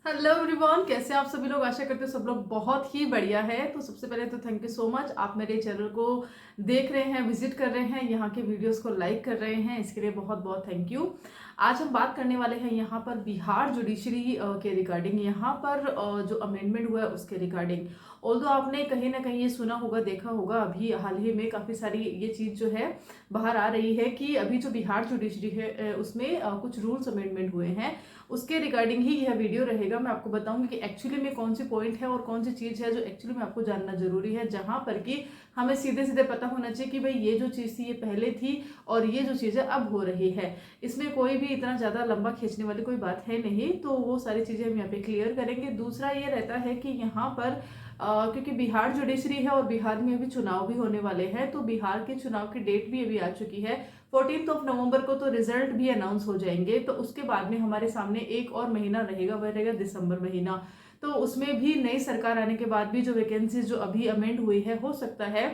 Hello everyone, कैसे आप सभी लोग। आशा करते हैं सब लोग बहुत ही बढ़िया है। तो सबसे पहले तो थैंक यू सो मच, आप मेरे चैनल को देख रहे हैं, विजिट कर रहे हैं, यहाँ के वीडियोस को लाइक कर रहे हैं, इसके लिए बहुत बहुत थैंक यू। आज हम बात करने वाले हैं यहाँ पर बिहार जुडिशरी के रिगार्डिंग, यहाँ पर जो अमेंडमेंट हुआ है उसके रिगार्डिंग। ऑल्दो आपने कहीं ना कहीं ये सुना होगा, देखा होगा, अभी हाल ही में काफ़ी सारी ये चीज़ जो है बाहर आ रही है कि अभी जो बिहार जुडिशरी है उसमें कुछ रूल्स अमेंडमेंट हुए हैं। उसके रिगार्डिंग ही यह वीडियो रहेगा। मैं आपको बताऊंगी कि एक्चुअली में कौन सी पॉइंट है और कौन सी चीज़ है जो एक्चुअली में आपको जानना जरूरी है, जहां पर कि हमें सीधे सीधे पता होना चाहिए कि भाई ये जो चीज़ थी ये पहले थी और ये जो चीज़ है अब हो रही है। इसमें कोई भी इतना ज़्यादा लंबा खींचने वाली कोई बात है नहीं, तो वो सारी चीज़ें हम यहाँ पे क्लियर करेंगे। दूसरा ये रहता है कि यहाँ पर क्योंकि बिहार जुडिशरी है और बिहार में अभी चुनाव भी होने वाले हैं, तो बिहार के चुनाव की डेट भी अभी आ चुकी है। 14 नवंबर को तो रिजल्ट भी अनाउंस हो जाएंगे, तो उसके बाद में हमारे सामने एक और महीना रहेगा, वह रहेगा दिसंबर महीना। तो उसमें भी नई सरकार आने के बाद भी जो वैकेंसीज जो अभी अमेंड हुई है, हो सकता है,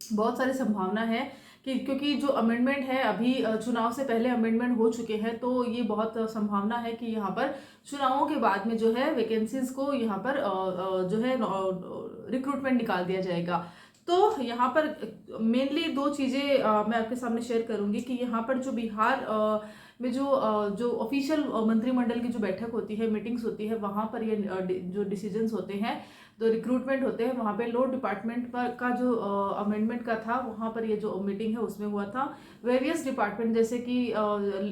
बहुत सारी संभावना है कि क्योंकि जो अमेंडमेंट है अभी चुनाव से पहले अमेंडमेंट हो चुके हैं, तो ये बहुत संभावना है कि यहाँ पर चुनावों के बाद में जो है वैकेंसीज को यहाँ पर जो है रिक्रूटमेंट निकाल दिया जाएगा। तो यहाँ पर मेनली दो चीज़ें मैं आपके सामने शेयर करूंगी कि यहाँ पर जो बिहार में जो ऑफिशियल मंत्रिमंडल की जो बैठक होती है, मीटिंग्स होती है, वहाँ पर ये जो डिसीजंस होते हैं, जो रिक्रूटमेंट होते हैं, वहाँ पे लॉ डिपार्टमेंट पर का जो अमेंडमेंट का था, वहाँ पर ये जो मीटिंग है उसमें हुआ था। वेरियस डिपार्टमेंट जैसे कि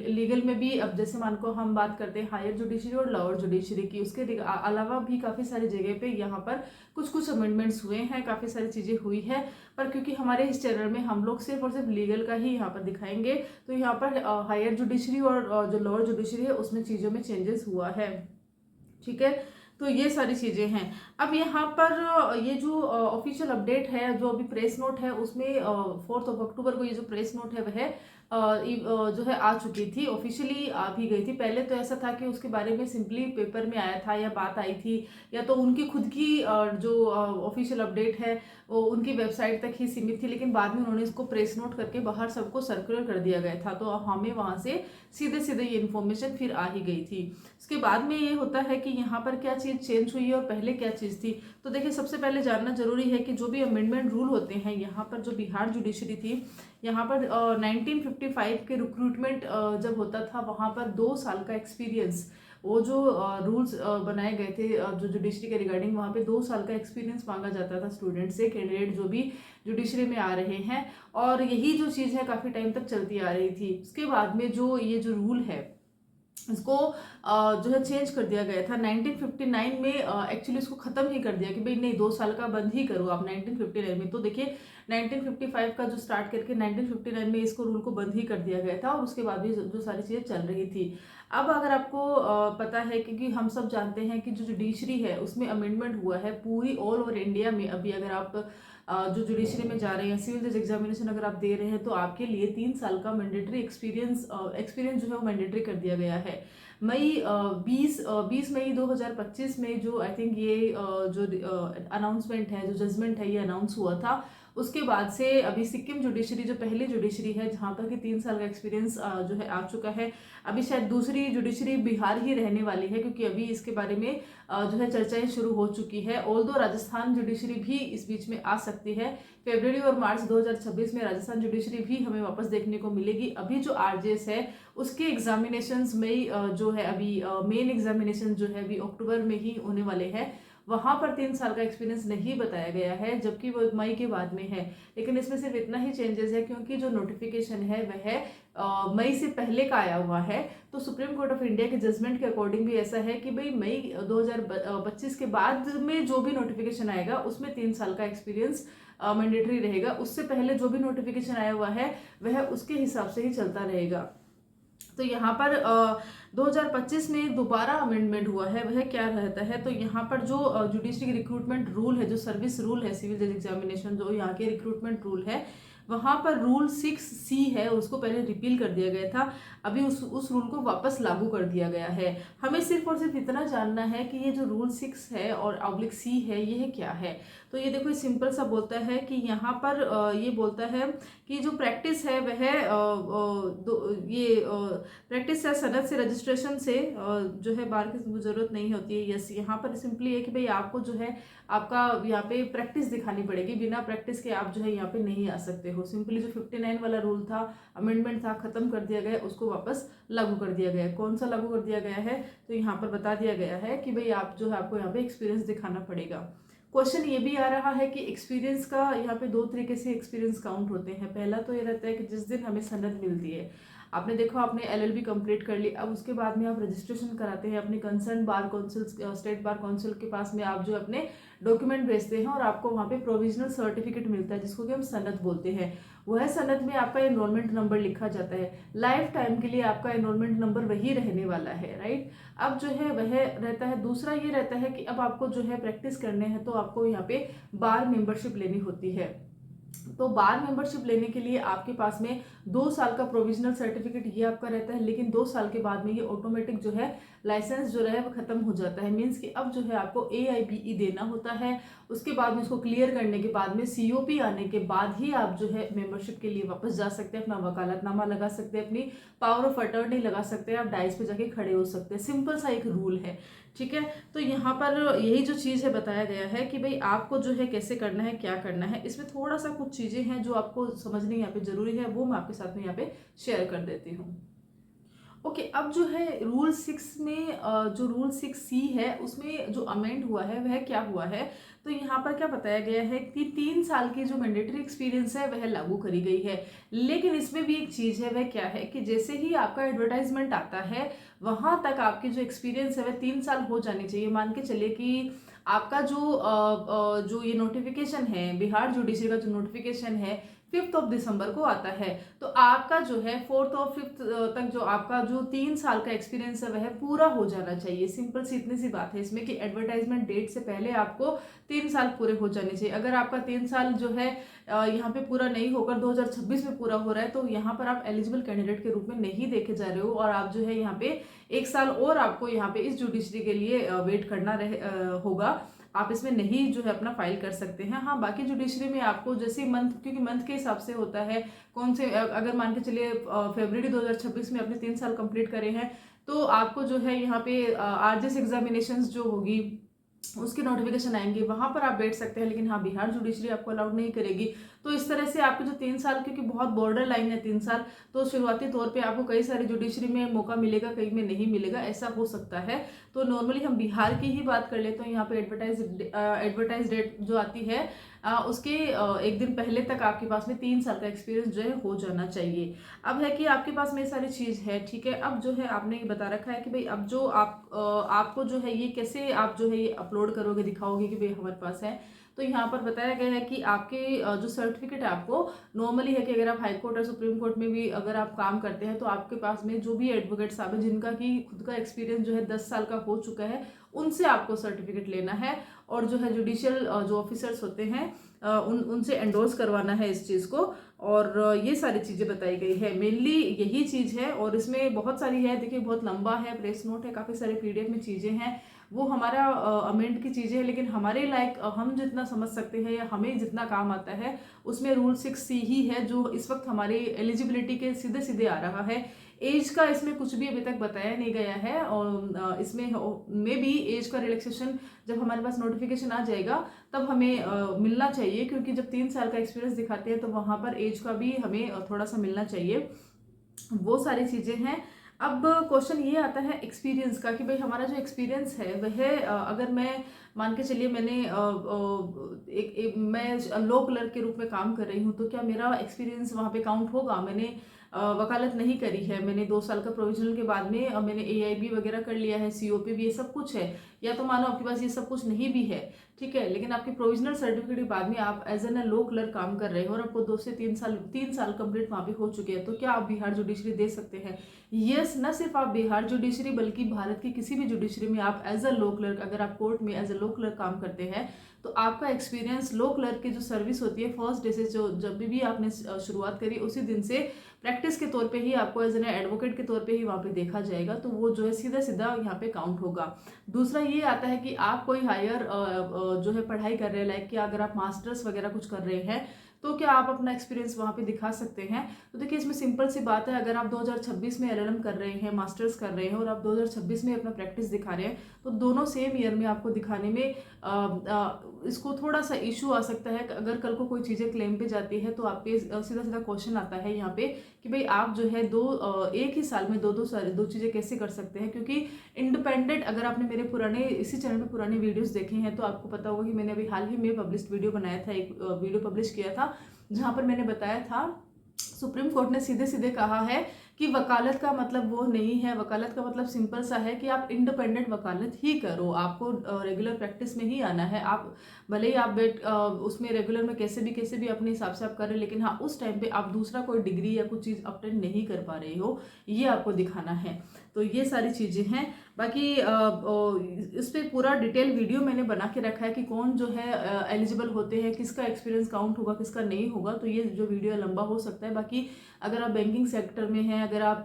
लीगल में भी, अब जैसे मान को हम बात करते हैं हायर जुडिशरी और लोअर जुडिशरी की, उसके अलावा भी काफ़ी सारी जगह पे यहाँ पर कुछ कुछ अमेंडमेंट्स हुए हैं, काफ़ी सारी चीज़ें हुई है। पर क्योंकि हमारे इस चैनल में हम लोग सिर्फ और सिर्फ लीगल का ही यहाँ पर दिखाएंगे, तो यहाँ पर हायर जुडिशरी और जो लोअर जुडिशरी है उसमें चीज़ों में चेंजेस हुआ है। ठीक है, तो ये सारी चीज़ें हैं। अब यहाँ पर ये जो ऑफिशियल अपडेट है, जो अभी प्रेस नोट है, उसमें 4 अक्टूबर को ये जो प्रेस नोट है वह जो है आ चुकी थी, ऑफिशियली आ भी गई थी। पहले तो ऐसा था कि उसके बारे में सिंपली पेपर में आया था या बात आई थी, या तो उनकी खुद की जो ऑफिशियल अपडेट है वो उनकी वेबसाइट तक ही सीमित थी, लेकिन बाद में उन्होंने इसको प्रेस नोट करके बाहर सबको सर्कुलर कर दिया गया था, तो हमें वहाँ से सीधे सीधे ये इन्फॉर्मेशन फिर आ ही गई थी। उसके बाद में ये होता है कि यहाँ पर क्या चीज़ चेंज हुई है और पहले क्या चीज़ थी। तो देखिए, सबसे पहले जानना जरूरी है कि जो भी अमेंडमेंट रूल होते हैं, यहाँ पर जो बिहार जुडिशरी थी, यहाँ पर 1955 के रिक्रूटमेंट जब होता था, वहाँ पर 2 साल का एक्सपीरियंस, वो जो रूल्स बनाए गए थे जो जुडिशरी के रिगार्डिंग, वहाँ पे 2 साल का एक्सपीरियंस मांगा जाता था स्टूडेंट से, कैंडिडेट जो भी जुडिशरी में आ रहे हैं। और यही जो चीज़ है काफ़ी टाइम तक चलती आ रही थी। उसके बाद में जो ये जो रूल है इसको जो है चेंज कर दिया गया था 1959 में। एक्चुअली इसको खत्म ही कर दिया कि भाई नहीं, 2 साल का बंद ही करो आप 1959 में। तो देखिए, 1955 का जो स्टार्ट करके 1959 में इसको रूल को बंद ही कर दिया गया था, और उसके बाद भी जो सारी चीज़ें चल रही थी। अब अगर आपको पता है, क्योंकि हम सब जानते हैं कि जो जुडिशरी है उसमें अमेंडमेंट हुआ है पूरी ऑल ओवर इंडिया में। अभी अगर आप जो जुडिशरी में जा रहे हैं, सिविल जज एग्जामिनेशन अगर आप दे रहे हैं, तो आपके लिए 3 साल का मैंडेटरी एक्सपीरियंस जो है वो मैंडेटरी कर दिया गया है। मई 20 मई 2025 में जो आई थिंक ये जो अनाउंसमेंट है, जो जजमेंट है, ये अनाउंस हुआ था। उसके बाद से अभी सिक्किम जुडिशरी जो पहली जुडिशरी है, जहाँ पर कि 3 साल का एक्सपीरियंस जो है आ चुका है। अभी शायद दूसरी जुडिशरी बिहार ही रहने वाली है, क्योंकि अभी इसके बारे में जो है चर्चाएं शुरू हो चुकी है। ऑल्दो राजस्थान जुडिशरी भी इस बीच में आ सकती है। फरवरी और मार्च 2026 में राजस्थान जुडिशरी भी हमें वापस देखने को मिलेगी। अभी जो आरजेएस है उसके एग्जामिनेशंस में जो है अभी मेन एग्जामिनेशन जो है अभी अक्टूबर में ही होने वाले हैं। वहां पर 3 साल का एक्सपीरियंस नहीं बताया गया है, जबकि वो मई के बाद में है। लेकिन इसमें सिर्फ इतना ही चेंजेस है, क्योंकि जो नोटिफिकेशन है वह मई से पहले का आया हुआ है। तो सुप्रीम कोर्ट ऑफ इंडिया के जजमेंट के अकॉर्डिंग भी ऐसा है कि भाई मई 2025 के बाद में जो भी नोटिफिकेशन आएगा उसमें 3 साल का एक्सपीरियंस मैंडेटरी रहेगा। उससे पहले जो भी नोटिफिकेशन आया हुआ है वह उसके हिसाब से ही चलता रहेगा। तो यहाँ पर 2025 में दोबारा अमेंडमेंट हुआ है, वह क्या रहता है, तो यहाँ पर जो जुडिशरी रिक्रूटमेंट रूल है, जो सर्विस रूल है, सिविल जज एग्जामिनेशन जो यहाँ के रिक्रूटमेंट रूल है, वहाँ पर रूल 6C है उसको पहले रिपील कर दिया गया था, अभी उस रूल को वापस लागू कर दिया गया है। हमें सिर्फ और सिर्फ इतना जानना है कि ये जो रूल 6 है और /C है ये क्या है। तो ये देखो सिंपल सा बोलता है कि यहाँ पर ये बोलता है कि जो प्रैक्टिस है वह ये प्रैक्टिस है सनद से रजिस्ट्रेशन से जो है बार की जरूरत नहीं होती है। यस, यहाँ पर सिंपली है कि भाई आपको जो है आपका यहाँ पे प्रैक्टिस दिखानी पड़ेगी, बिना प्रैक्टिस के आप जो है यहाँ पे नहीं आ सकते हो। सिंपली जो 59 वाला रूल था, अमेंडमेंट था, खत्म कर दिया गया, उसको वापस लागू कर दिया गया है। कौन सा लागू कर दिया गया है, तो यहाँ पर बता दिया गया है कि भाई आप जो है आपको यहाँ पे एक्सपीरियंस दिखाना पड़ेगा। क्वेश्चन ये भी आ रहा है कि एक्सपीरियंस का यहाँ पे 2 तरीके से एक्सपीरियंस काउंट होते हैं। पहला तो ये रहता है कि जिस दिन हमें सनद मिलती है, आपने देखो आपने LLB कंप्लीट कर ली, अब उसके बाद में आप रजिस्ट्रेशन कराते हैं अपने concern bar council, state bar council के पास में आप जो अपने डॉक्यूमेंट भेजते हैं और आपको वहाँ पे प्रोविजनल सर्टिफिकेट मिलता है जिसको कि हम सनद बोलते हैं। वह सनद में आपका एनरोलमेंट नंबर लिखा जाता है। लाइफ टाइम के लिए आपका एनरोलमेंट नंबर वही रहने वाला है, राइट। अब जो है वह रहता है। दूसरा ये रहता है कि अब आपको जो है प्रैक्टिस करने हैं तो आपको यहाँ पे बार मेंबरशिप लेनी होती है। तो बार मेंबरशिप लेने के लिए आपके पास में 2 साल का प्रोविजनल सर्टिफिकेट ये आपका रहता है, लेकिन 2 साल के बाद में ये ऑटोमेटिक जो है लाइसेंस जो है वो खत्म हो जाता है। मीन्स कि अब जो है आपको AIBE देना होता है। उसके बाद में उसको क्लियर करने के बाद में COP आने के बाद ही आप जो है मेंबरशिप के लिए वापस जा सकते हैं, अपना वकालतनामा लगा सकते हैं, अपनी पावर ऑफ अटर्नी लगा सकते हैं, आप डाइस पे जाके खड़े हो सकते हैं। सिंपल सा एक रूल है, ठीक है। तो यहाँ पर यही जो चीज़ है बताया गया है कि भाई आपको जो है कैसे करना है, क्या करना है। इसमें थोड़ा सा कुछ चीज़ें हैं जो आपको समझनी यहाँ पे जरूरी है, वो मैं आपके साथ में यहाँ पे शेयर कर देती हूँ। ओके, अब जो है रूल 6 में जो रूल 6C है उसमें जो अमेंड हुआ है वह क्या हुआ है, तो यहाँ पर क्या बताया गया है कि 3 साल की जो मैंडेटरी एक्सपीरियंस है वह लागू करी गई है। लेकिन इसमें भी एक चीज़ है, वह क्या है कि जैसे ही आपका एडवर्टाइजमेंट आता है वहाँ तक आपकी जो एक्सपीरियंस है वह 3 साल हो जानी चाहिए। मान के चलिए कि आपका जो ये नोटिफिकेशन है, बिहार जुडिशरी का जो नोटिफिकेशन है 5 दिसंबर को आता है, तो आपका जो है 4 और 5 तक जो आपका जो 3 साल का एक्सपीरियंस है वह पूरा हो जाना चाहिए। सिंपल सी इतनी सी बात है इसमें कि एडवर्टाइजमेंट डेट से पहले आपको 3 साल पूरे हो जाने चाहिए। अगर आपका 3 साल जो है यहाँ पे पूरा नहीं होकर 2026 में पूरा हो रहा है तो यहाँ पर आप एलिजिबल कैंडिडेट के रूप में नहीं देखे जा रहे हो, और आप जो है यहाँ पे 1 साल और आपको यहाँ पे इस जुडिशरी के लिए वेट करना होगा। आप इसमें नहीं जो है अपना फाइल कर सकते हैं। हाँ, बाकी जुडिशरी में आपको जैसे मंथ, क्योंकि मंथ के हिसाब से होता है कौन से, अगर मान के चलिए फरवरी 2026 में अपने 3 साल कंप्लीट करे हैं तो आपको जो है यहाँ पे RGS एग्जामिनेशंस जो होगी उसके नोटिफिकेशन आएंगे, वहां पर आप बैठ सकते हैं। लेकिन हाँ, बिहार जुडिशरी आपको अलाउड नहीं करेगी। तो इस तरह से आपके जो 3 साल, क्योंकि बहुत बॉर्डर लाइन है 3 साल, तो शुरुआती तौर पे आपको कई सारी जुडिशरी में मौका मिलेगा, कई में नहीं मिलेगा, ऐसा हो सकता है। तो नॉर्मली हम बिहार की ही बात कर ले तो यहाँ पे एडवर्टाइज डेट जो आती है उसके 1 दिन पहले तक आपके पास में 3 साल का एक्सपीरियंस जो है हो जाना चाहिए। अब है कि आपके पास में ये सारी चीज़ है, ठीक है। अब जो है आपने ये बता रखा है कि भाई अब जो आपको जो है ये कैसे आप जो है ये अपलोड करोगे, दिखाओगे कि भाई हमारे पास है। तो यहाँ पर बताया गया है कि आपके जो सर्टिफिकेट है, आपको नॉर्मली है कि अगर आप हाई कोर्ट और सुप्रीम कोर्ट में भी अगर आप काम करते हैं तो आपके पास में जो भी एडवोकेट साहब है जिनका कि खुद का एक्सपीरियंस जो है 10 साल का हो चुका है, उनसे आपको सर्टिफिकेट लेना है, और जो है जुडिशियल जो ऑफिसर्स होते हैं उनसे एंडोर्स करवाना है इस चीज़ को। और ये सारी चीज़ें बताई गई है, मेनली यही चीज़ है। और इसमें बहुत सारी है, देखिए बहुत लंबा है, प्रेस नोट है, काफ़ी सारे PDF में चीज़ें हैं, वो हमारा अमेंड की चीज़ें हैं। लेकिन हमारे लायक हम जितना समझ सकते हैं या हमें जितना काम आता है उसमें रूल 6C ही है जो इस वक्त हमारी एलिजिबिलिटी के सीधे सीधे आ रहा है। एज का इसमें कुछ भी अभी तक बताया नहीं गया है, और इसमें में भी एज का रिलैक्सेशन जब हमारे पास नोटिफिकेशन आ जाएगा तब हमें मिलना चाहिए, क्योंकि जब 3 साल का एक्सपीरियंस दिखाते हैं तो वहाँ पर एज का भी हमें थोड़ा सा मिलना चाहिए। वो सारी चीज़ें हैं। अब क्वेश्चन ये आता है एक्सपीरियंस का कि भाई हमारा जो एक्सपीरियंस है वह अगर मैं मान के चलिए मैंने मैं लॉ क्लर्क के रूप में काम कर रही हूँ तो क्या मेरा एक्सपीरियंस वहाँ पे काउंट होगा। मैंने वकालत नहीं करी है, मैंने 2 साल का प्रोविजनल के बाद में मैंने AIB वगैरह कर लिया है, COP भी, ये सब कुछ है, या तो मानो आपके पास ये सब कुछ नहीं भी है, ठीक है, लेकिन आपके प्रोविजनल सर्टिफिकेट के बाद में आप एज एन लॉ क्लर्क काम कर रहे हो और आपको 2 से 3 साल कंप्लीट वहाँ पे हो चुके हैं, तो क्या आप बिहार जुडिशरी दे सकते हैं? यस, न सिर्फ आप बिहार जुडिशरी बल्कि भारत की किसी भी जुडिशरी में आप एज अ लॉ क्लर्क, अगर आप कोर्ट में एज अ लॉ क्लर्क काम करते हैं तो आपका एक्सपीरियंस लॉ क्लर्क की जो सर्विस होती है फर्स्ट डे से, जो जब भी आपने शुरुआत करी उसी दिन से प्रैक्टिस के तौर पे ही आपको एज एन एडवोकेट के तौर पे ही वहाँ पे देखा जाएगा, तो वो जो है सीधा सीधा यहाँ पे काउंट होगा। दूसरा ये आता है कि आप कोई हायर जो है पढ़ाई कर रहे हैं, लाइक कि अगर आप मास्टर्स वगैरह कुछ कर रहे हैं तो क्या आप अपना एक्सपीरियंस वहाँ पे दिखा सकते हैं? तो देखिए इसमें सिंपल सी बात है, अगर आप 2026 में LLM कर रहे हैं, मास्टर्स कर रहे हैं और आप 2026 में अपना प्रैक्टिस दिखा रहे हैं, तो दोनों सेम ईयर में आपको दिखाने में इसको थोड़ा सा इशू आ सकता है। अगर कल को कोई चीज़ें क्लेम पे जाती है तो आप पे सीधा सीधा क्वेश्चन आता है यहाँ पे कि भाई आप जो है एक ही साल में दो चीज़ें कैसे कर सकते हैं, क्योंकि इंडिपेंडेंट, अगर आपने मेरे पुराने इसी चैनल पे पुराने वीडियोस देखे हैं तो आपको पता होगा कि मैंने अभी हाल ही में पब्लिश वीडियो बनाया था, एक वीडियो पब्लिश किया था जहाँ पर मैंने बताया था सुप्रीम कोर्ट ने सीधे सीधे कहा है कि वकालत का मतलब वो नहीं है, वकालत का मतलब सिंपल सा है कि आप इंडिपेंडेंट वकालत ही करो, आपको रेगुलर प्रैक्टिस में ही आना है। आप भले ही आप उसमें रेगुलर में कैसे भी अपने हिसाब से आप करें, लेकिन हाँ उस टाइम पे आप दूसरा कोई डिग्री या कुछ चीज़ अटेंड नहीं कर पा रहे हो, ये आपको दिखाना है। तो ये सारी चीज़ें हैं। बाकी इस पर पूरा डिटेल वीडियो मैंने बना के रखा है कि कौन जो है एलिजिबल होते हैं, किसका एक्सपीरियंस काउंट होगा, किसका नहीं होगा, तो ये जो वीडियो लंबा हो सकता है। बाकी अगर आप बैंकिंग सेक्टर में हैं, अगर आप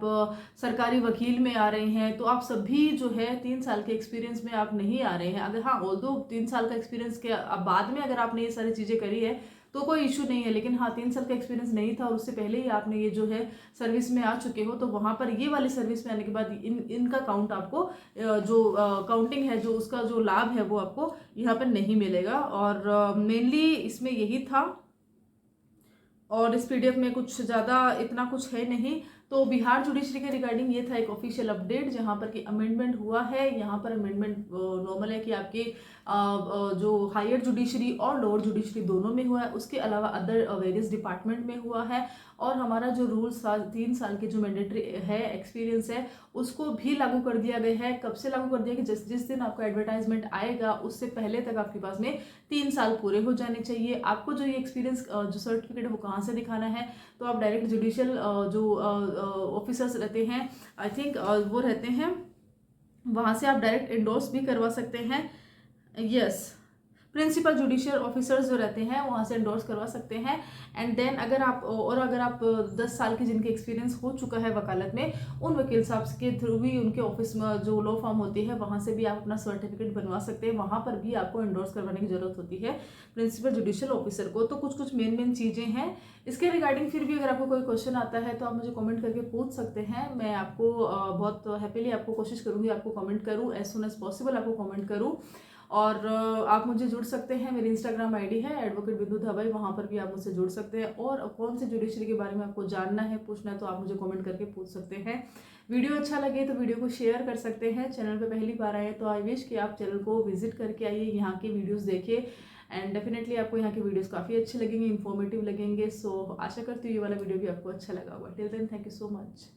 सरकारी वकील में आ रहे हैं, तो आप सभी जो है 3 साल के एक्सपीरियंस में आप नहीं आ रहे हैं। अगर हाँ ऑल्दो 3 साल का एक्सपीरियंस के बाद में अगर आपने ये सारी चीज़ें करी है तो कोई इशू नहीं है, लेकिन हाँ 3 साल का एक्सपीरियंस नहीं था और उससे पहले ही आपने ये जो है सर्विस में आ चुके हो, तो वहाँ पर ये वाली सर्विस में आने के बाद इनका काउंट आपको जो काउंटिंग है, जो उसका जो लाभ है वो आपको यहाँ पर नहीं मिलेगा। और मेनली इसमें यही था, और इस PDF में कुछ ज़्यादा इतना कुछ है नहीं। तो बिहार जुडिशरी के रिगार्डिंग ये था एक ऑफिशियल अपडेट जहाँ पर कि अमेंडमेंट हुआ है। यहाँ पर अमेंडमेंट नॉर्मल है कि आपके जो हायर जुडिशरी और लोअर जुडिशरी दोनों में हुआ है, उसके अलावा अदर वेरियस डिपार्टमेंट में हुआ है। और हमारा जो रूल्स 3 साल के जो मैंडेटरी है एक्सपीरियंस है उसको भी लागू कर दिया गया है। कब से लागू कर दिया कि जिस दिन आपका एडवर्टाइजमेंट आएगा उससे पहले तक आपके पास में 3 साल पूरे हो जाने चाहिए। आपको जो ये एक्सपीरियंस जो सर्टिफिकेट है वो कहाँ से दिखाना है, तो आप डायरेक्ट जुडिशियल जो ऑफिसर्स रहते हैं, आई थिंक वो रहते हैं, वहाँ से आप डायरेक्ट इंडोर्स भी करवा सकते हैं। यस, प्रिंसिपल जुडिशियल ऑफिसर्स जो रहते हैं वहाँ से एंडोर्स करवा सकते हैं। एंड देन अगर आप 10 साल के जिनके एक्सपीरियंस हो चुका है वकालत में, उन वकील साहब के थ्रू भी उनके ऑफिस में जो लॉ फॉर्म होती है वहाँ से भी आप अपना सर्टिफिकेट बनवा सकते हैं। वहाँ पर भी आपको एंडोर्स करवाने की जरूरत होती है प्रिंसिपल जुडिशियल ऑफिसर को। तो कुछ मेन चीज़ें हैं इसके रिगार्डिंग। फिर भी अगर आपको कोई क्वेश्चन आता है तो आप मुझे कमेंट करके पूछ सकते हैं। मैं आपको बहुत हैप्पीली आपको कोशिश करूँगी आपको कमेंट करूँ, एज सुन एज पॉसिबल आपको कमेंट करूँ। और आप मुझे जुड़ सकते हैं, मेरी इंस्टाग्राम आईडी है एडवोकेट बिंदु धवाई, वहाँ पर भी आप मुझसे जुड़ सकते हैं। और कौन से जुडिशरी के बारे में आपको जानना है, पूछना है, तो आप मुझे कमेंट करके पूछ सकते हैं। वीडियो अच्छा लगे तो वीडियो को शेयर कर सकते हैं। चैनल पे पहली बार आए तो आई विश कि आप चैनल को विजिट करके आइए, यहाँ के वीडियोज़ देखिए एंड डेफिनेटली आपको यहाँ के वीडियोज़ काफ़ी अच्छे लगेंगे, इन्फॉर्मेटिव लगेंगे। सो आशा करती हूँ ये वाला वीडियो भी आपको अच्छा लगा होगा। Till then thank you so much.